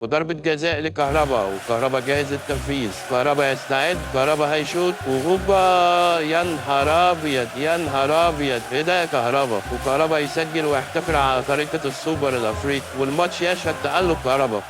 وضربة جزاء لكهربا، وكهربا جاهز للتنفيذ. كهربا يستعد، كهربا هيشوط، وهوبا يا نهار ابيض يا نهار ابيض، ايه ده يا كهربا؟ وكهربا يسجل ويحتفل على طريقة السوبر الافريقي، والماتش يشهد تألق كهربا.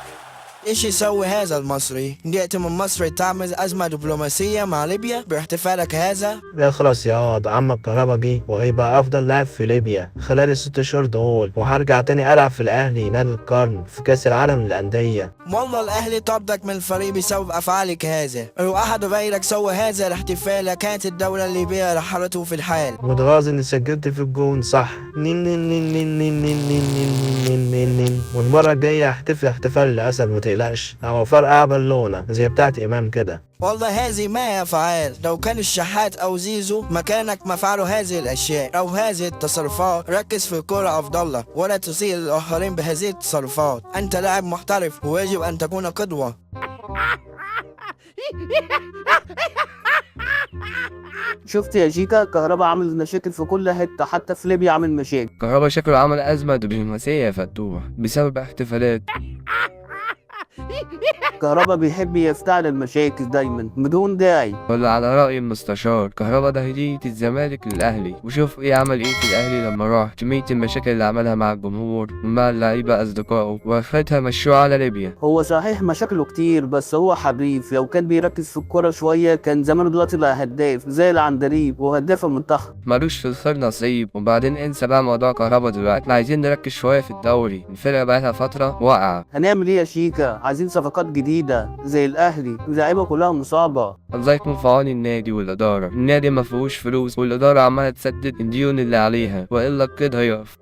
ايش يسوي هذا المصري؟ جئت من مصر تعمل أزمة دبلوماسية مع ليبيا باحتفالك هذا؟ لا خلاص يا واد، عمك كهربا جه وهيبقى افضل لاعب في ليبيا خلال ال6 شهور دول، وهرجع تاني العب في الاهلي نادي القرن في كاس العالم للانديه. والله الأهلي طردك من الفريق بسبب أفعالك هذا. لو أحد غيرك سوى هذا الاحتفال كانت الدولة الليبية رحلته في الحال. متغاظ اني سجلت في الجون صح. نين نين نين نين نين نين نين نين نين نين نين. والمره الجايه هحتفل احتفال الاسد متقلقش، او فرقع بالونه زي بتاعت امام كده. والله هذه ما هي أفعال. لو كان الشحات أو زيزو مكانك ما فعلوا هذه الأشياء أو هذه التصرفات. ركز في الكرة أفضل الله، ولا تسيء الآخرين بهذه التصرفات. أنت لاعب محترف ويجب أن تكون قدوة. شفت يا شيكا، كهربا عامل مشاكل في كل حتة، حتى في ليبيا عامل مشاكل. كهربا شكله عمل أزمة دبلوماسية يا فتوح بسبب احتفالات. كهربا بيحب يفتعل المشاكل دايما بدون داعي. ولا على رأي المستشار، كهربا ده هدية الزمالك للأهلي، وشوف ايه عمل ايه في الأهلي لما راح. كمية المشاكل اللي عملها مع الجمهور ومع اللعيبة أصدقائه، واخرتها مشوه على ليبيا. هو صحيح مشاكله كتير، بس هو حريف. لو كان بيركز في الكرة شوية كان زمانه دلوقتي بقى هداف زي العندليب وهداف المنتخب. ملوش في الخير نصيب. وبعدين انسى بقى موضوع كهربا دلوقتي، احنا عايزين نركز شوية في الدوري. الفرقة بقالها فترة واقعة. هنعمل ايه يا شيكا؟ عايزين صفقات جديدة زي الأهلي، اللعيبة كلها مصابة. الله يكون في عون النادي والإدارة. النادي ما فيهوش فلوس، والإدارة عمالة تسدد الديون اللي عليها، وإلا كده هيقف.